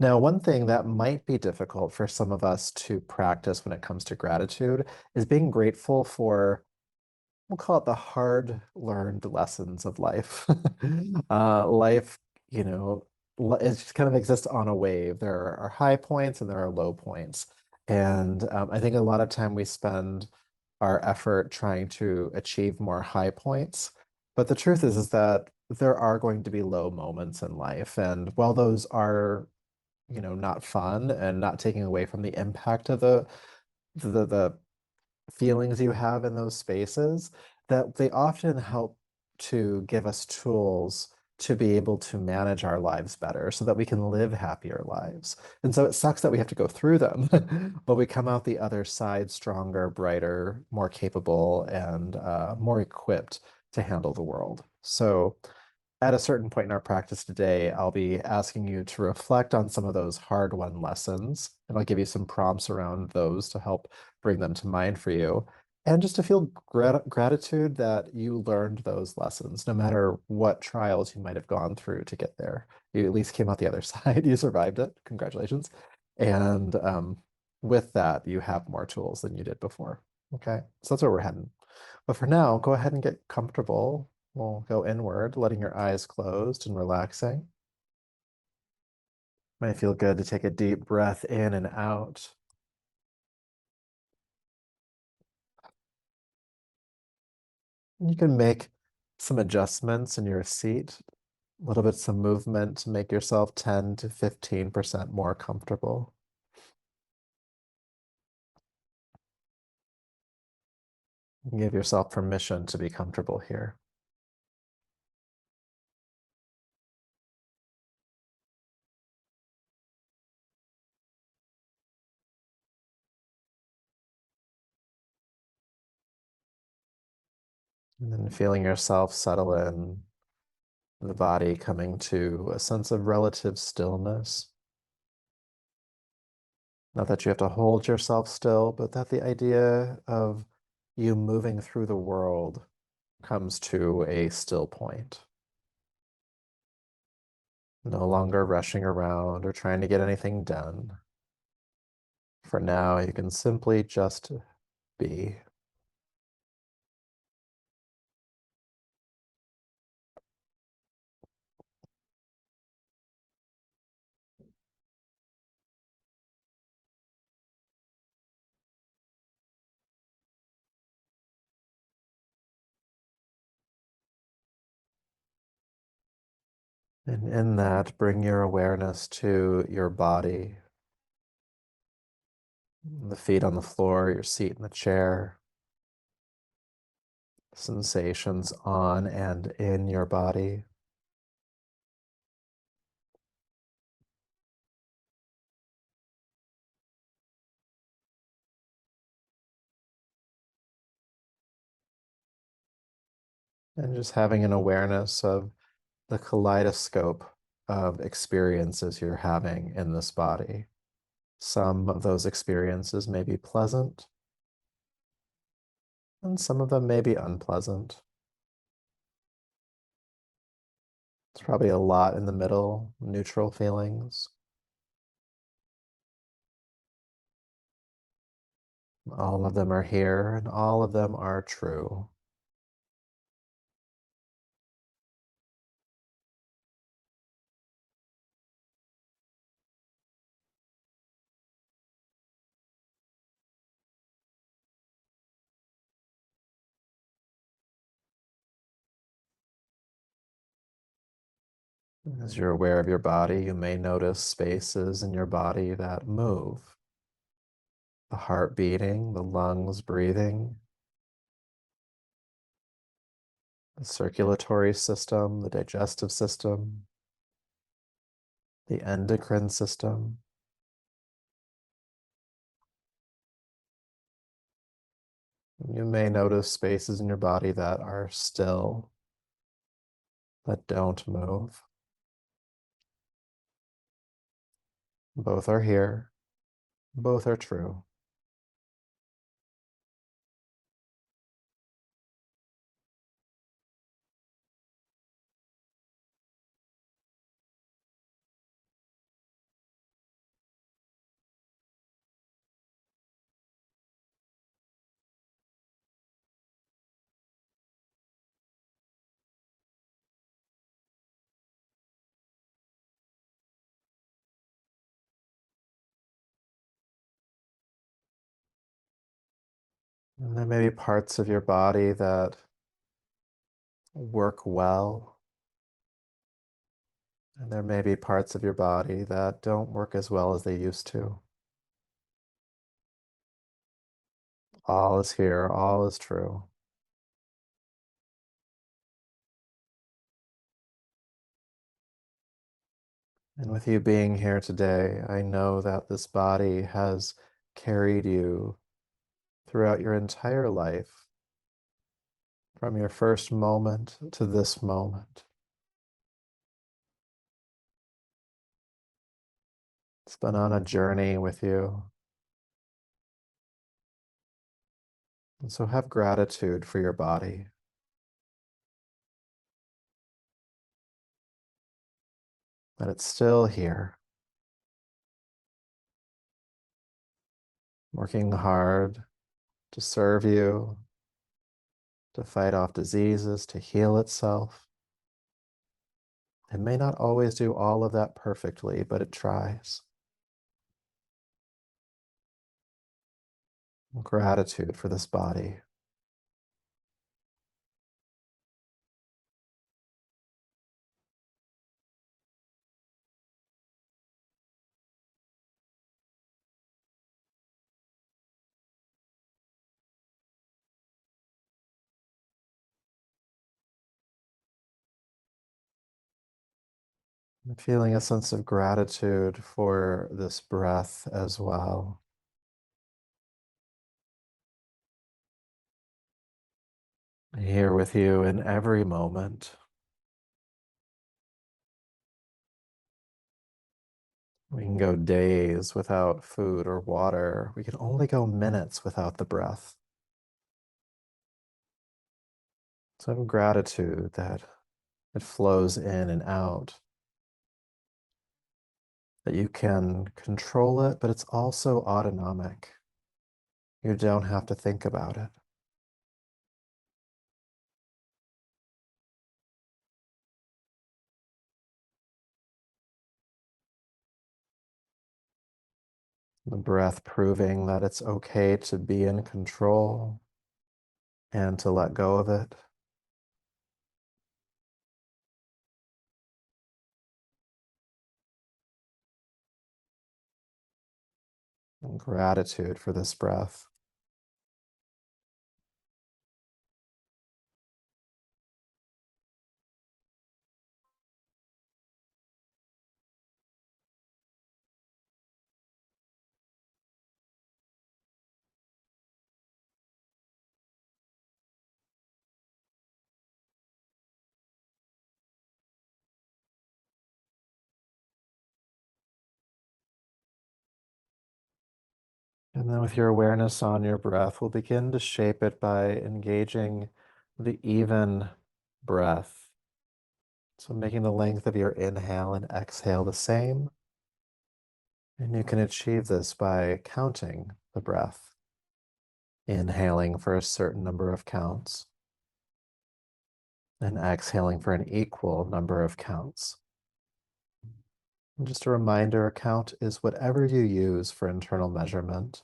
Now, one thing that might be difficult for some of us to practice when it comes to gratitude is being grateful for, we'll call it the hard learned lessons of life. Life, you know, it just kind of exists on a wave. There are high points and there are low points. And I think a lot of time we spend our effort trying to achieve more high points. But the truth is that there are going to be low moments in life. And while those are, not fun and not taking away from the impact of the feelings you have in those spaces, that they often help to give us tools to be able to manage our lives better so that we can live happier lives. And so it sucks that we have to go through them, but we come out the other side stronger, brighter, more capable, and more equipped to handle the world. So at a certain point in our practice today, I'll be asking you to reflect on some of those hard-won lessons, and I'll give you some prompts around those to help bring them to mind for you. And just to feel gratitude that you learned those lessons, no matter what trials you might have gone through to get there. You at least came out the other side. You survived it. Congratulations. And with that, you have more tools than you did before. Okay, so that's where we're heading. But for now, go ahead and get comfortable. We'll go inward, letting your eyes closed and relaxing. Might feel good to take a deep breath in and out. You can make some adjustments in your seat, a little bit some movement to make yourself 10 to 15% more comfortable. Give yourself permission to be comfortable here. And then feeling yourself settle in, the body coming to a sense of relative stillness. Not that you have to hold yourself still, but that the idea of you moving through the world comes to a still point. No longer rushing around or trying to get anything done. For now, you can simply just be. And in that, bring your awareness to your body, the feet on the floor, your seat in the chair, sensations on and in your body. And just having an awareness of the kaleidoscope of experiences you're having in this body. Some of those experiences may be pleasant, and some of them may be unpleasant. It's probably a lot in the middle, neutral feelings. All of them are here, and all of them are true. As you're aware of your body, you may notice spaces in your body that move. The heart beating, the lungs breathing, the circulatory system, the digestive system, the endocrine system. You may notice spaces in your body that are still, that don't move. Both are here. Both are true. And there may be parts of your body that work well, and there may be parts of your body that don't work as well as they used to. All is here, all is true. And with you being here today, I know that this body has carried you throughout your entire life, from your first moment to this moment. It's been on a journey with you. And so have gratitude for your body, that it's still here, working hard to serve you, to fight off diseases, to heal itself. It may not always do all of that perfectly, but it tries. Gratitude for this body. I'm feeling a sense of gratitude for this breath as well. Here with you in every moment. We can go days without food or water. We can only go minutes without the breath. Some gratitude that it flows in and out, that you can control it, but it's also autonomic. You don't have to think about it. The breath proving that it's okay to be in control and to let go of it. And gratitude for this breath. And then with your awareness on your breath, we'll begin to shape it by engaging the even breath. So making the length of your inhale and exhale the same. And you can achieve this by counting the breath, inhaling for a certain number of counts, and exhaling for an equal number of counts. And just a reminder, a count is whatever you use for internal measurement.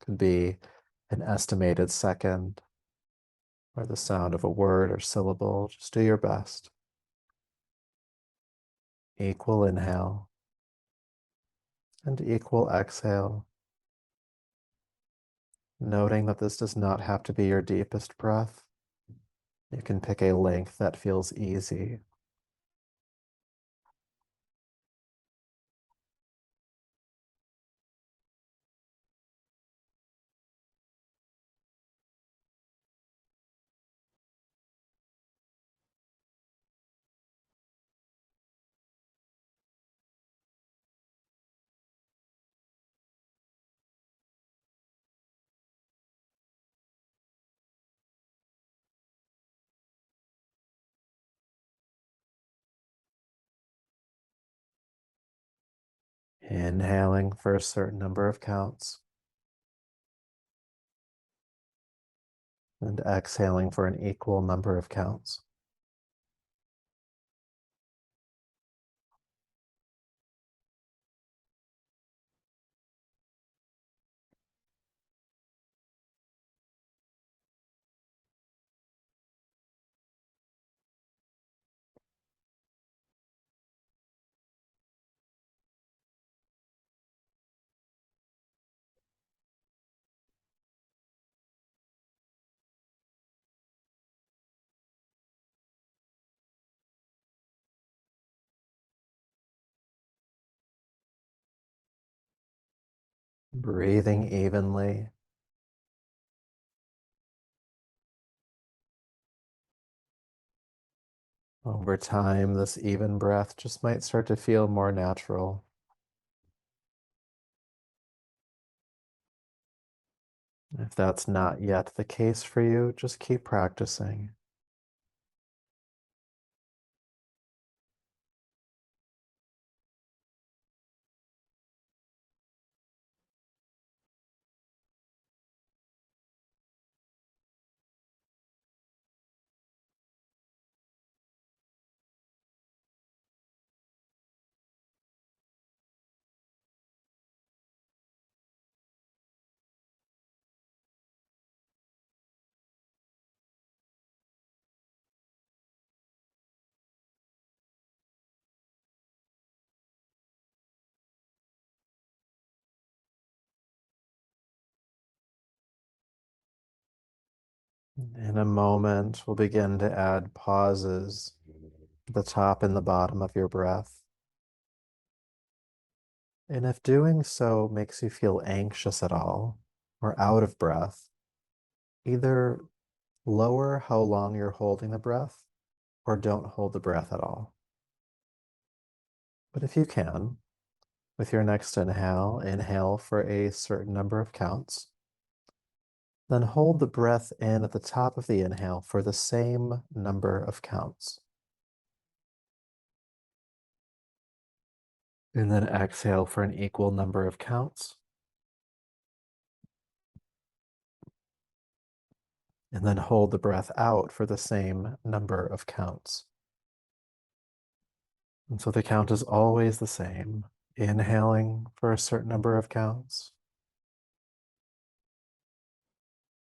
Could be an estimated second, or the sound of a word or syllable. Just do your best. Equal inhale and equal exhale, noting that this does not have to be your deepest breath. You can pick a length that feels easy. Inhaling for a certain number of counts and exhaling for an equal number of counts. breathing evenly. Over time, this even breath just might start to feel more natural. If that's not yet the case for you, just keep practicing. In a moment, we'll begin to add pauses at the top and the bottom of your breath. And if doing so makes you feel anxious at all or out of breath, either lower how long you're holding the breath or don't hold the breath at all. But if you can, with your next inhale, inhale for a certain number of counts, then hold the breath in at the top of the inhale for the same number of counts. And then exhale for an equal number of counts. And then hold the breath out for the same number of counts. And so the count is always the same. Inhaling for a certain number of counts,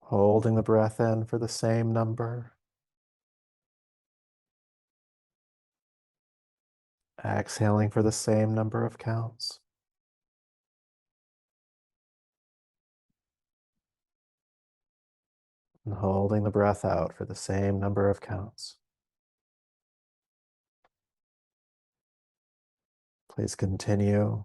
holding the breath in for the same number, exhaling for the same number of counts, and holding the breath out for the same number of counts. Please continue.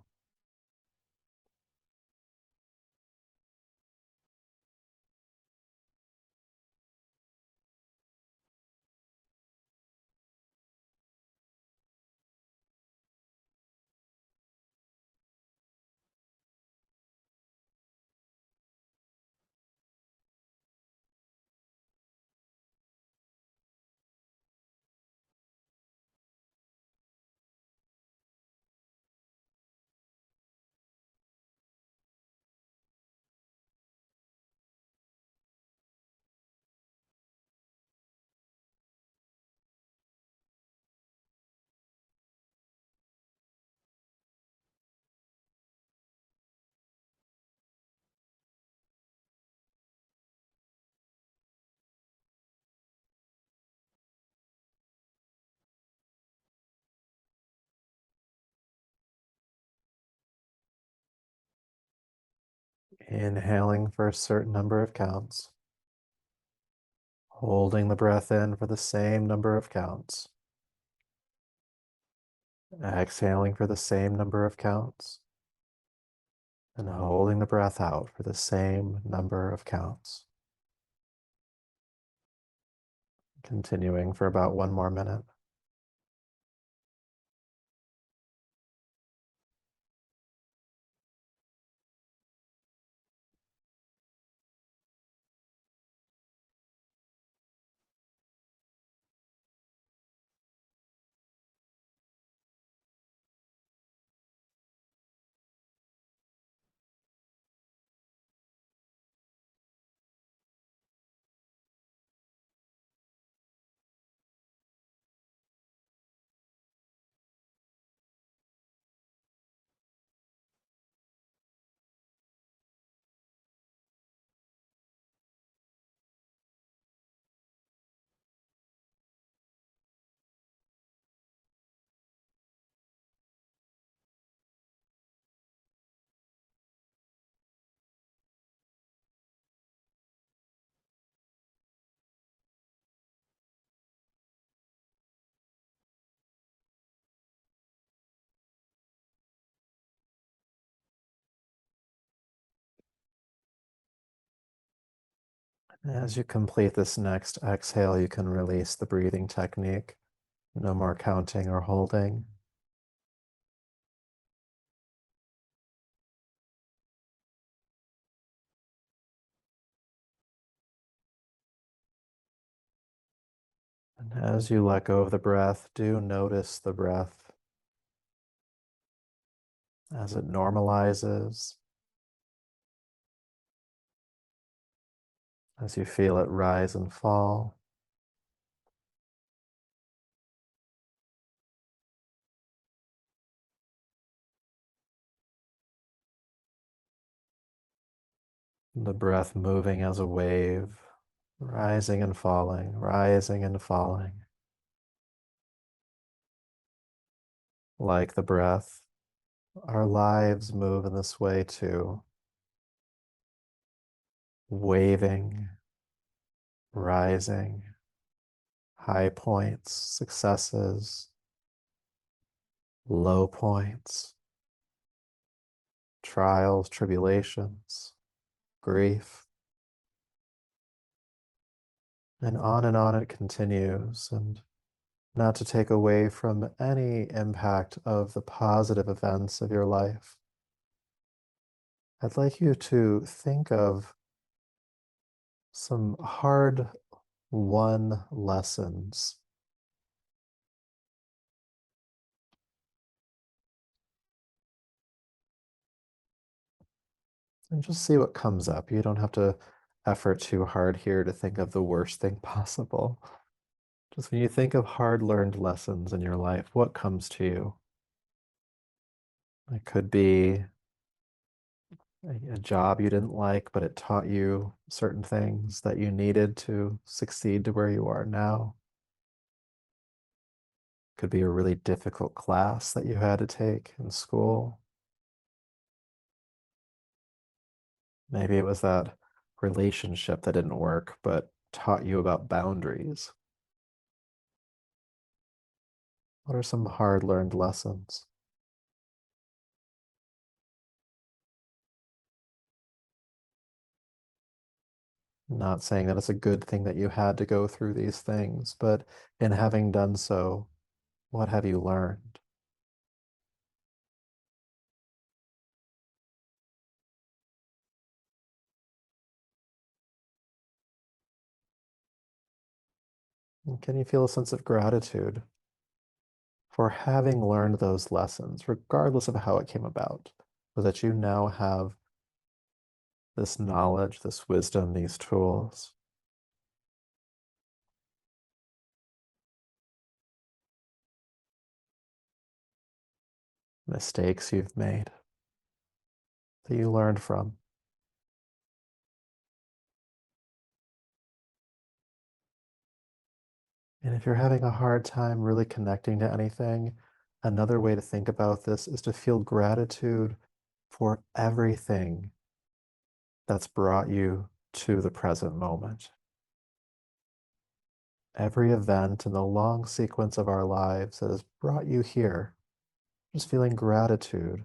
Inhaling for a certain number of counts, holding the breath in for the same number of counts, exhaling for the same number of counts, and holding the breath out for the same number of counts. Continuing for about one more minute. As you complete this next exhale, you can release the breathing technique. No more counting or holding. And as you let go of the breath, do notice the breath as it normalizes, as you feel it rise and fall. The breath moving as a wave, rising and falling, rising and falling. Like the breath, our lives move in this way too, waving, rising, high points, successes, low points, trials, tribulations, grief, and on it continues. And not to take away from any impact of the positive events of your life, I'd like you to think of some hard won lessons and just see what comes up. You don't have to effort too hard here to think of the worst thing possible. Just when you think of hard learned lessons in your life, what comes to you? It could be a job you didn't like, but it taught you certain things that you needed to succeed to where you are now. Could be a really difficult class that you had to take in school. Maybe it was that relationship that didn't work, but taught you about boundaries. What are some hard learned lessons? Not saying that it's a good thing that you had to go through these things, but in having done so, what have you learned? And can you feel a sense of gratitude for having learned those lessons, regardless of how it came about, so that you now have this knowledge, this wisdom, these tools, mistakes you've made that you learned from? And if you're having a hard time really connecting to anything, another way to think about this is to feel gratitude for everything that's brought you to the present moment. Every event in the long sequence of our lives that has brought you here, just feeling gratitude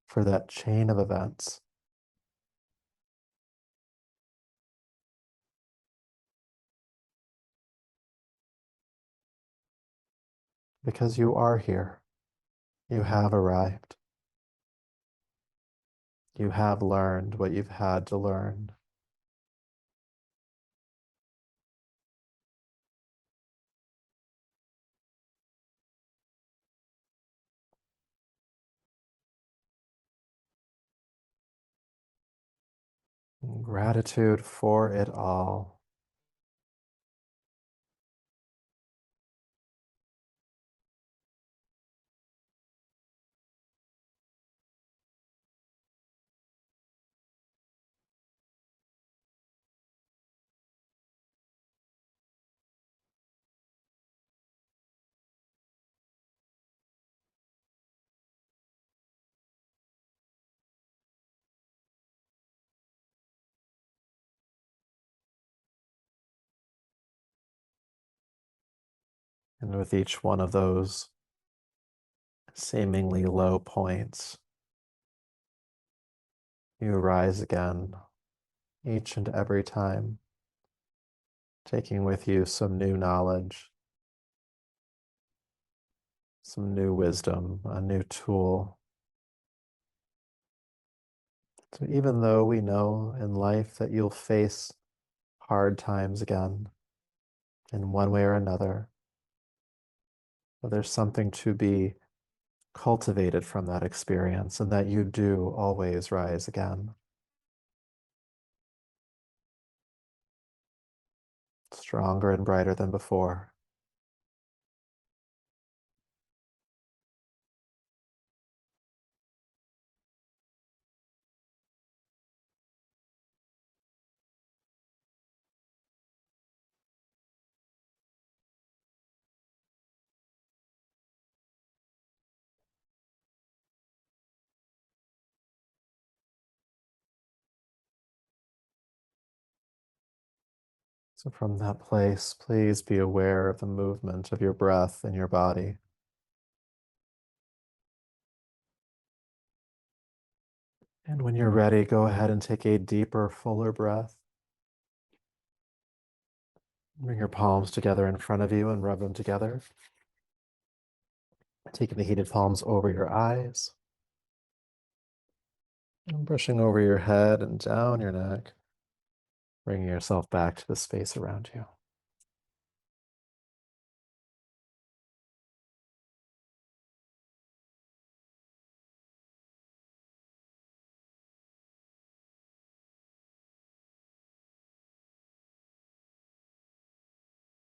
for that chain of events because you are here. You have arrived. You have learned what you've had to learn. Gratitude for it all. And with each one of those seemingly low points, you rise again each and every time. taking with you some new knowledge, some new wisdom, a new tool. So even though we know in life that you'll face hard times again in one way or another, there's something to be cultivated from that experience and that you do always rise again, stronger and brighter than before. So from that place, please be aware of the movement of your breath in your body. And when you're ready, go ahead and take a deeper, fuller breath. Bring your palms together in front of you and rub them together. Taking the heated palms over your eyes. And brushing over your head and down your neck. Bringing yourself back to the space around you.